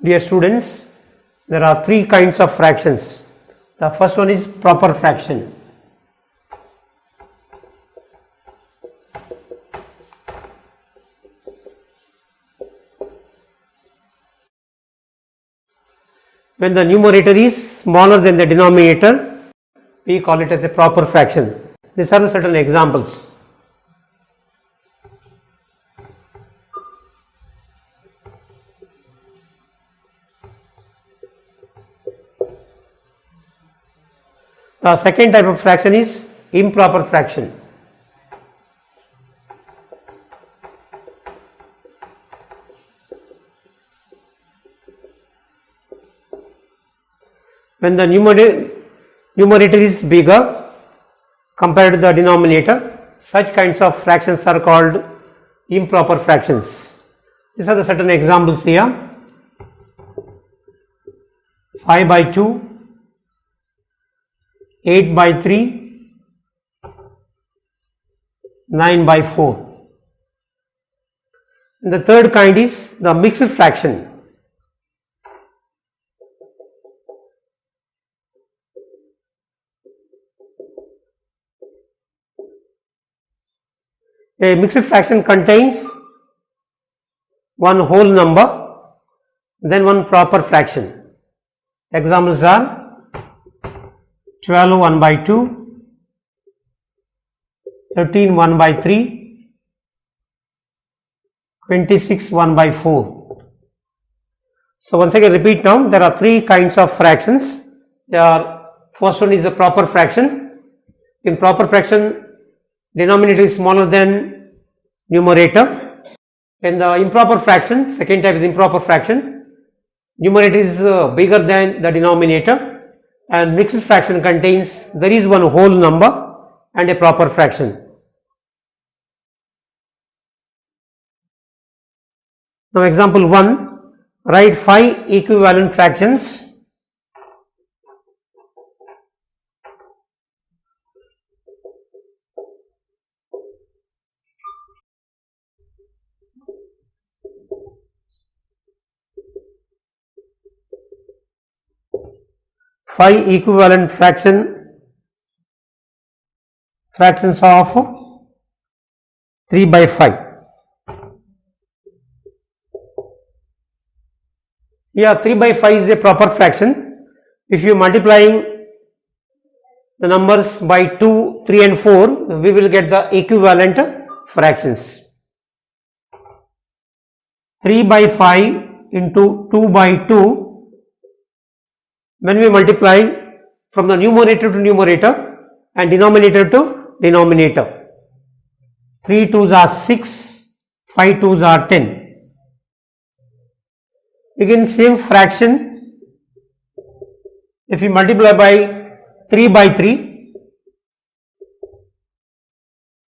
Dear students, there are three kinds of fractions. The first one is proper fraction. When the numerator is smaller than the denominator, we call it as a proper fraction. These are certain examples. The second type of fraction is improper fraction. When the numerator is bigger compared to the denominator, such kinds of fractions are called improper fractions. These are the certain examples here. 5 by 2, 8 by 3, 9 by 4. And the third kind is the mixed fraction. A mixed fraction contains one whole number, then one proper fraction. Examples are 12 1 by 2, 13 1 by 3, 26 1 by 4. So once again repeat now, there are three kinds of fractions. First one is a proper fraction. In proper fraction, denominator is smaller than numerator. In the improper fraction, second type is improper fraction, numerator is bigger than the denominator, and mixed fraction contains there is one whole number and a proper fraction. Now example 1, write 5 equivalent fractions. Five equivalent fractions of 3 by 5. Here 3 by 5 is a proper fraction. If you multiplying the numbers by 2, 3 and 4, we will get the equivalent fractions. 3 by 5 into 2 by 2. When we multiply from the numerator to numerator and denominator to denominator, 3 2s are 6, 5 2s are 10. Again same fraction, if we multiply by 3 by 3,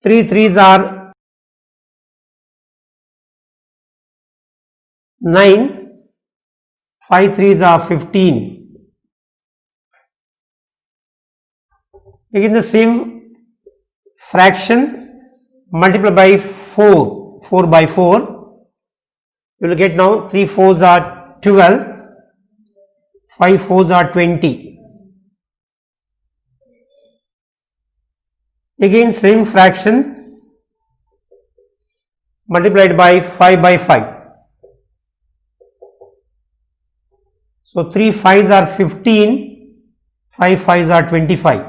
3 3s are 9, 5 3s are 15. Again the same fraction, multiply by 4, 4 by 4, you will get now 3 4s are 12, 5 4s are 20. Again same fraction, multiplied by 5 by 5. So 3 5s are 15, 5 5s are 25.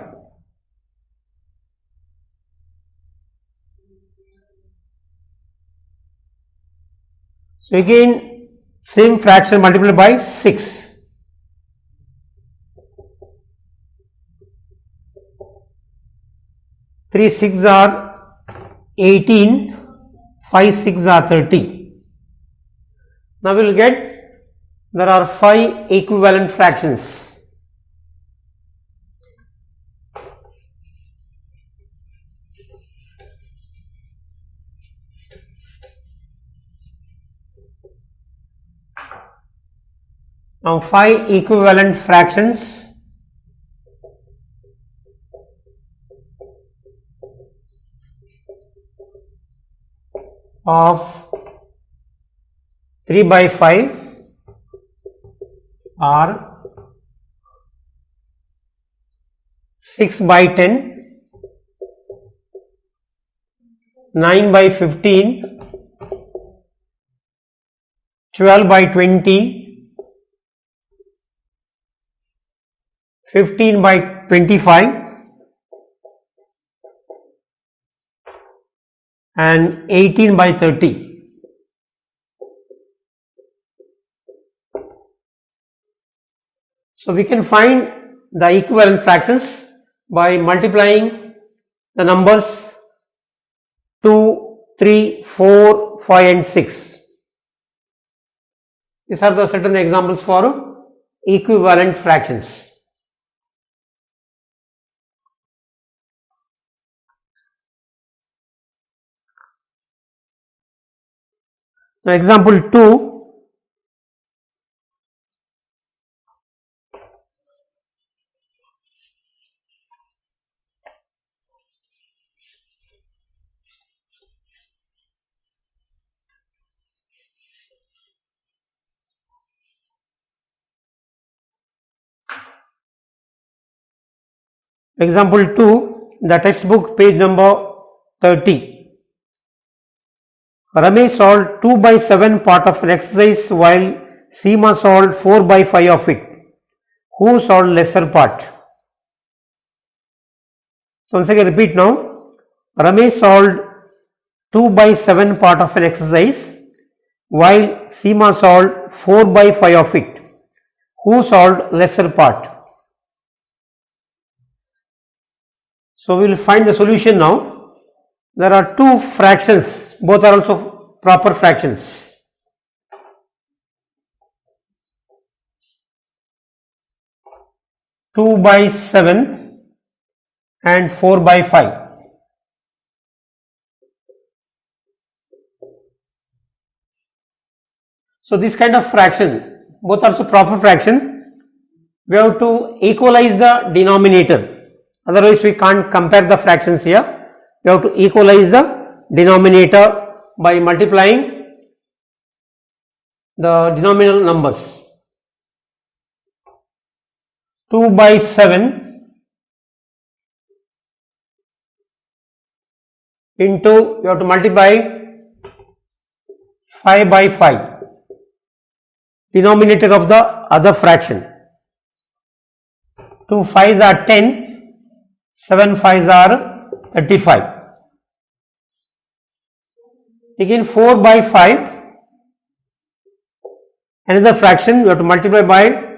So again same fraction multiplied by 6. Three 6 are 18, 5 6 are 30. Now we will get there are 5 equivalent fractions. Now 5 equivalent fractions of 3 by 5 are 6 by 10, 9 by 15, 12 by 20, 15 by 25 and 18 by 30. So we can find the equivalent fractions by multiplying the numbers 2, 3, 4, 5 and 6. These are the certain examples for equivalent fractions. Now example 2. Example 2, the textbook, page number 30. Ramesh solved 2 by 7 part of an exercise while Seema solved 4 by 5 of it. Who solved lesser part? So once again repeat now. Ramesh solved 2 by 7 part of an exercise while Seema solved 4 by 5 of it. Who solved lesser part? So we will find the solution now. There are two fractions, both are also proper fractions. Two by 7 and 4 by 5. So this kind of fraction, both are also proper fraction, we have to equalize the denominator. Otherwise we can't compare the fractions here. We have to equalize the denominator by multiplying the denominator numbers. 2 by 7 into, you have to multiply 5 by 5, denominator of the other fraction. 2 5s are 10. 7 5s are 35. Again 4 by 5, another fraction, we have to multiply by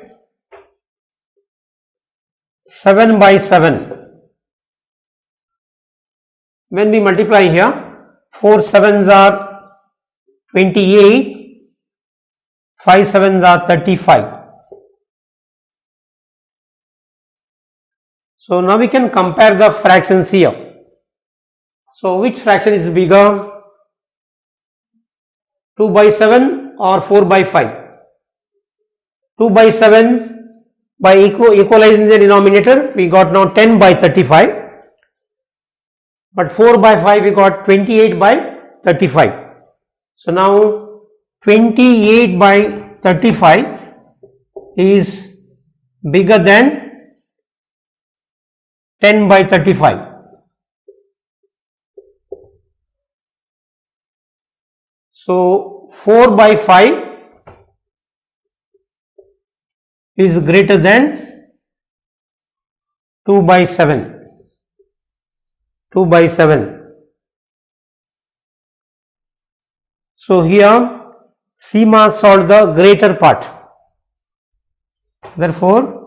7 by 7. When we multiply here, 4 7s are 28, 5 7s are 35. So now we can compare the fractions here. So which fraction is bigger? 2 by 7 or 4 by 5? 2 by 7, by equalizing the denominator, we got now 10 by 35. But 4 by 5 we got 28 by 35. So now 28 by 35 is bigger than 10 by 35. So 4 by 5 is greater than 2 by 7. 2 by 7. So here Seema solved the greater part. Therefore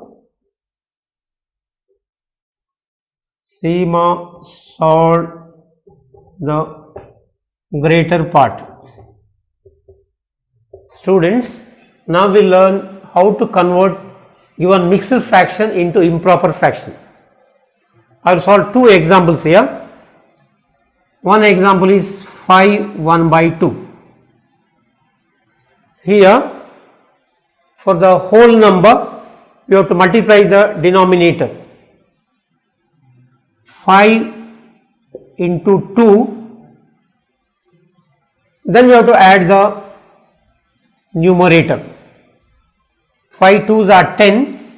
Seema solved the greater part. Students, now we learn how to convert given mixed fraction into improper fraction. I will solve two examples here. One example is 5 1 by 2. Here, for the whole number, you have to multiply the denominator. 5 into 2, then we have to add the numerator. 5 2s are 10,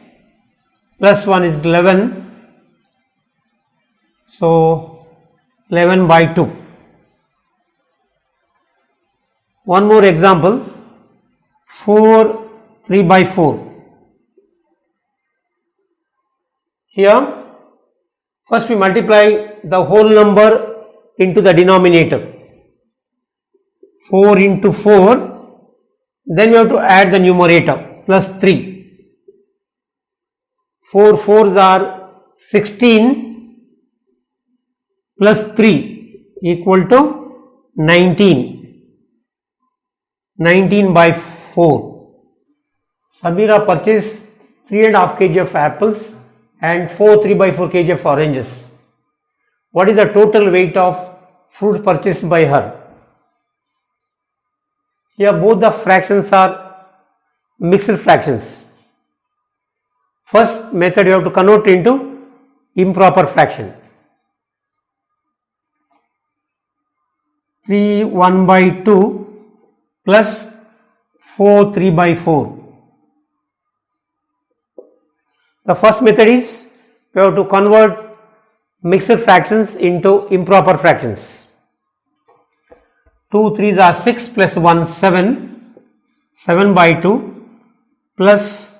plus 1 is 11, so 11 by 2. One more example, 4 3 by 4. Here first we multiply the whole number into the denominator, 4 into 4, then we have to add the numerator, plus 3. 4 4s are 16, plus 3 equal to 19. 19 by 4. Samira purchased 3.5 kg of apples and 4 3 by 4 kg of oranges. What is the total weight of fruit purchased by her? Here both the fractions are mixed fractions. First method you have to convert into improper fraction. 3 1 by 2 plus 4 3 by 4. The first method is we have to convert mixed fractions into improper fractions. 2 3s are 6 plus 1 7, 7 by 2, plus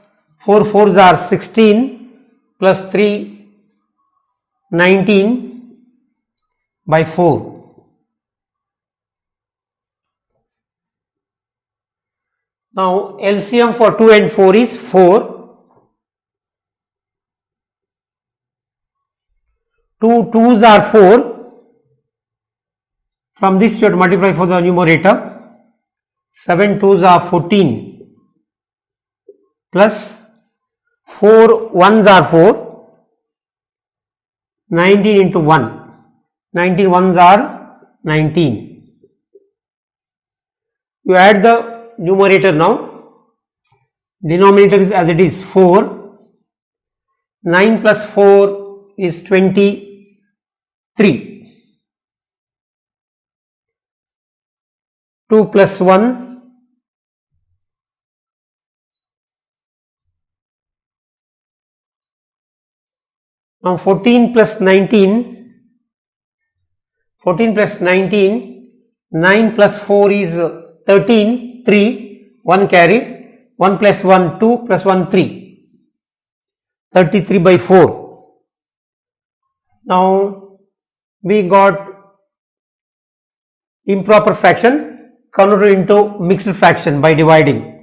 4 4s are 16, plus 3 19 by 4. Now LCM for 2 and 4 is 4. 2 2s are 4. From this you have to multiply for the numerator. 7 2s are 14, plus 4 1s are 4. 19 into 1. 19 1s are 19. You add the numerator now. Denominator is as it is 4. 9 plus 4 is 23. 2 plus 1 now 14 plus 19, 14 plus 19, 9 plus 4 is 13, 3, 1 carry, 1 plus 1 2 plus 1 3, 33 by 4. Now we got improper fraction converted into mixed fraction by dividing.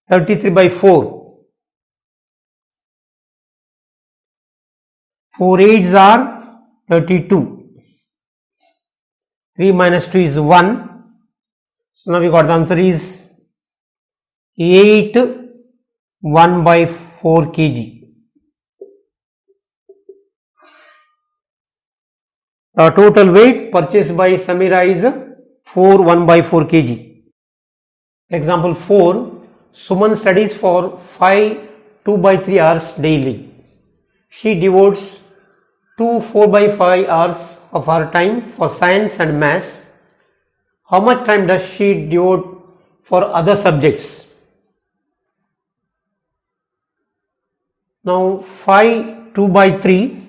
33 by 4. 4 8s are 32. 3 minus 2 is 1. So now we got the answer is 8 1 by 4 kg. The total weight purchased by Samira is 4 1 by 4 kg. Example 4. Suman studies for 5 2 by 3 hours daily. She devotes 2 4 by 5 hours of her time for science and maths. How much time does she devote for other subjects? Now 5 2 by 3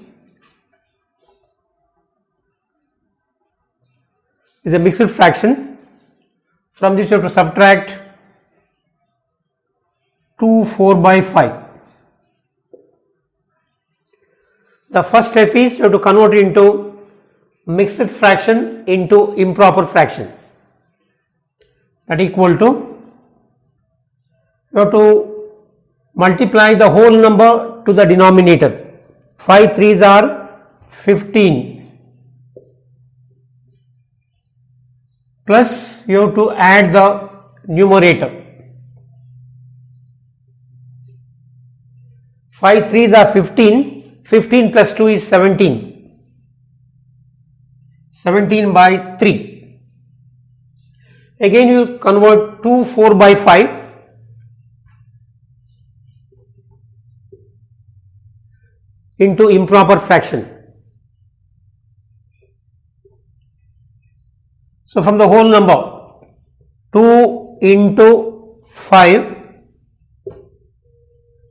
is a mixed fraction. From this you have to subtract 2 4 by 5. The first step is you have to convert it into mixed fraction into improper fraction. That equal to, you have to multiply the whole number to the denominator. 5 3s are 15, plus you have to add the numerator. 5 3s are 15, 15 plus 2 is 17, 17 by 3. Again you convert 2 4 by 5 into improper fraction. So from the whole number 2 into 5,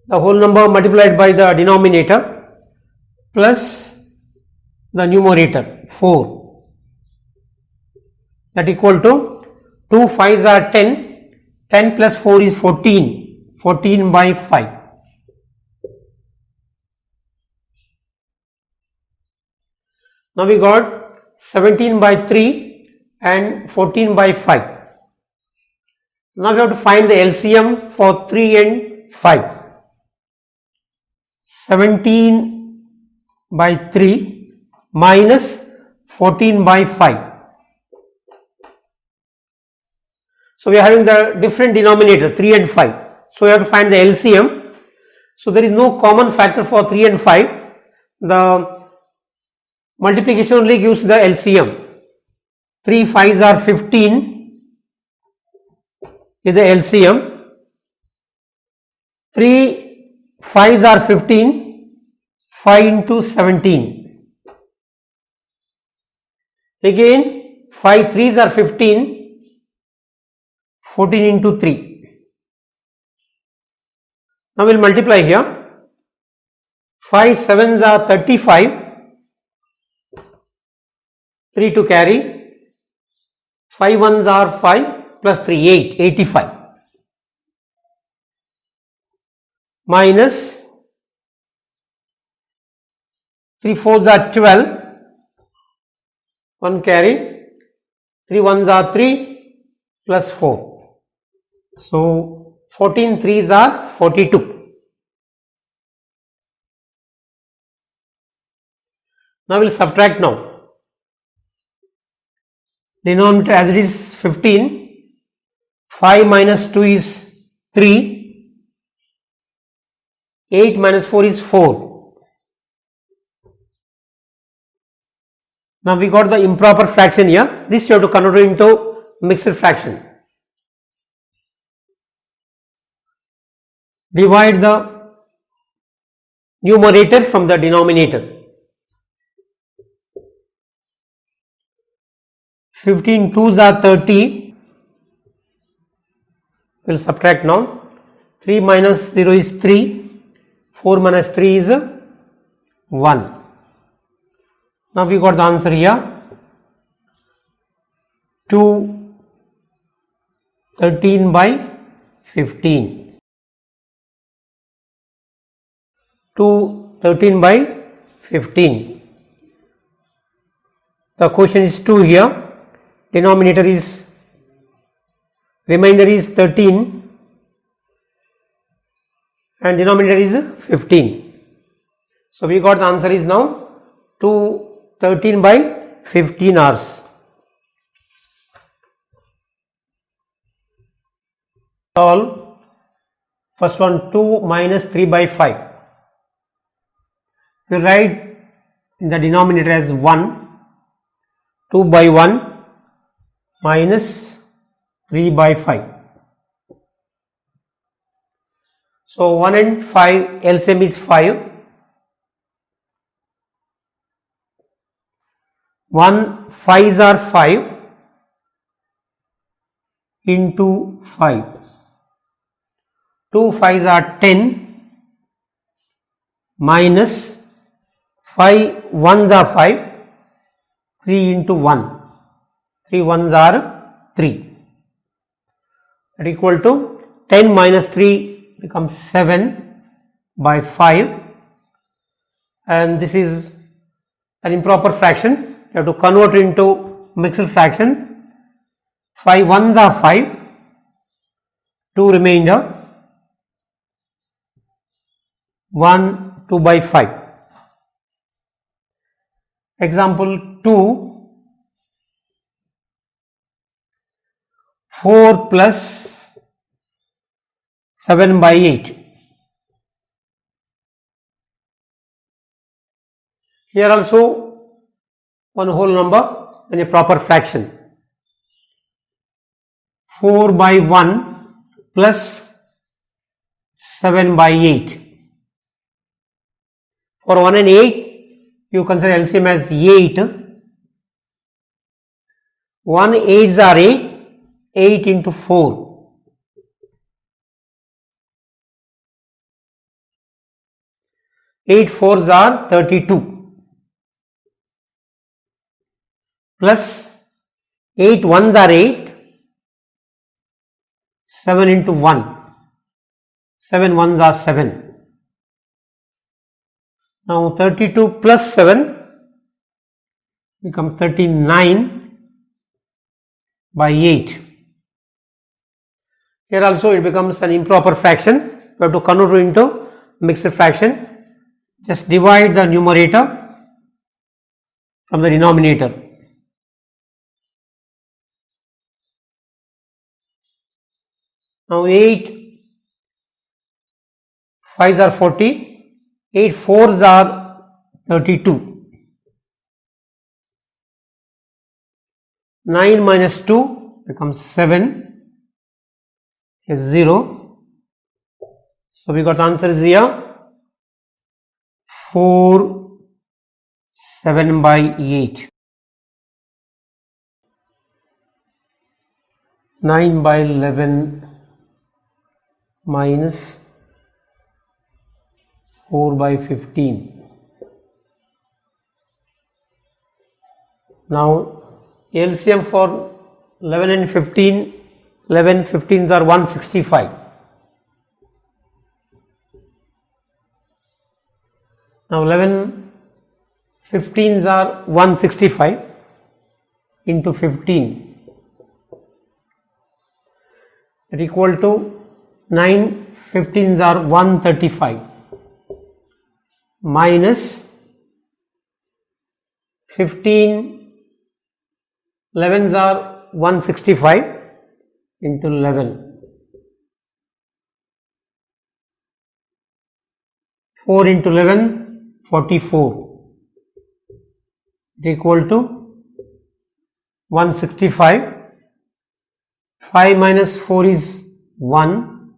the whole number multiplied by the denominator plus the numerator 4, that equal to 2 5s are 10, 10 plus 4 is 14, 14 by 5. Now we got 17 by 3 and 14 by 5. Now we have to find the LCM for 3 and 5. 17 by 3 minus 14 by 5. So we are having the different denominator 3 and 5. So we have to find the LCM. So there is no common factor for 3 and 5. The multiplication only gives the LCM. 3 5s are 15 is the LCM. 3 5s are 15, 5 into 17. Again 5 3s are 15, 14 into 3. Now we will multiply here. 5 7s are 35, 3 to carry, 5 1s are 5 plus 3 8, 85 minus 3 4s are 12, 1 carry, 3 1s are 3 plus 4. So 14 3s are 42. Now we will subtract now. Denominator as it is 15, 5 minus 2 is 3, 8 minus 4 is 4. Now we got the improper fraction here. This you have to convert into mixed fraction. Divide the numerator from the denominator. 15 2s are 30. We will subtract now. 3 minus 0 is 3. 4 minus 3 is 1. Now we got the answer here. 2 13 by 15. 2 13 by 15. The question is 2 here. Denominator is, remainder is 13 and denominator is 15. So we got the answer is now 2 13 by 15 hours. Solve. First one, 2 minus 3 by 5. We write in the denominator as 1, 2 by 1 minus 3 by 5. So 1 and 5 LCM is 5. 1 5s are 5 into 5. 2 5s are 10 minus 5 1s are 5, 3 into 1. 3 1s are 3. That equal to 10 minus 3 becomes 7 by 5, and this is an improper fraction. You have to convert into mixed fraction. 5 1s are 5, 2 remainder, 1 2 by 5. Example 2. 4 plus 7 by 8. Here also one whole number in a proper fraction. 4 by 1 plus 7 by 8. For 1 and 8, you consider LCM as 8. 1 8s are 8. 8 into 4. 8 fours are 32 plus 8 ones are 8, 7 into 1, 7 ones are 7. Now 32 plus 7 becomes 39 by 8. Here also it becomes an improper fraction. We have to convert it into mixed fraction. Just divide the numerator from the denominator. Now 8 5s are 40, 8 4s are 32. 9 minus 2 becomes 7, is 0. So we got the answer is here 4 7 by 8. 9 by 11 minus 4 by 15. Now LCM for 11 and 15, 11 15s are 165. Now 11 15s are 165 into 15, that equal to 9 15s are 135 minus 15 11s are 165 into 11. 4 into 11, 44. It equal to 165. 5 minus 4 is 1.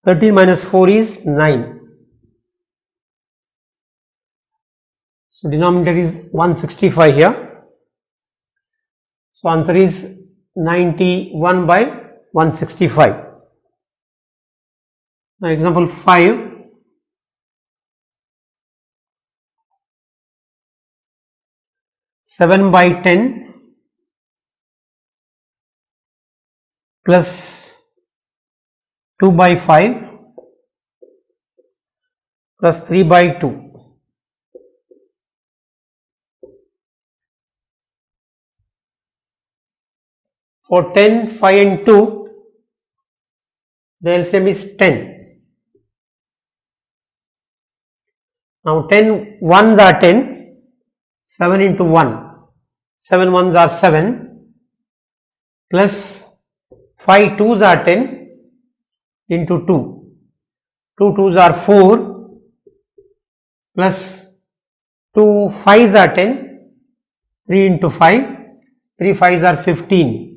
13 minus 4 is 9. So denominator is 165 here. So answer is 91 by 165. Now example 5. Seven by 10 plus 2 by 5 plus 3 by 2. For 10, 5 and 2, the LCM is 10. Now 10 ones are 10, 7 into 1, 7 ones are 7, plus 5 twos are 10 into 2, 2 twos are 4, plus 2 fives are 10, 3 into 5, 3 fives are 15.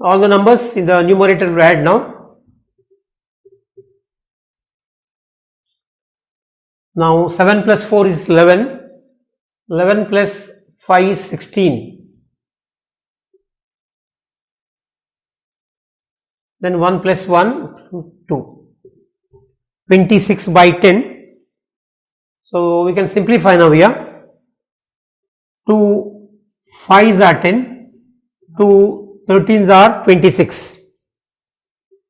All the numbers in the numerator we add now. Now 7 plus 4 is 11, 11 plus 5 is 16. Then 1 plus 1, 2. 26 by 10. So we can simplify now here. 2 5s are 10, 2 13s are 26.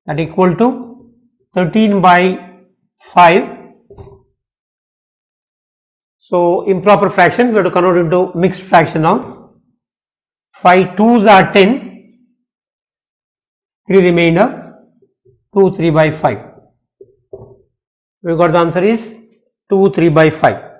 That equal to 13 by 5. So improper fraction, we have to convert into mixed fraction now. 5 twos are 10, 3 remainder, 2 3 by 5. We got the answer is 2 3 by 5.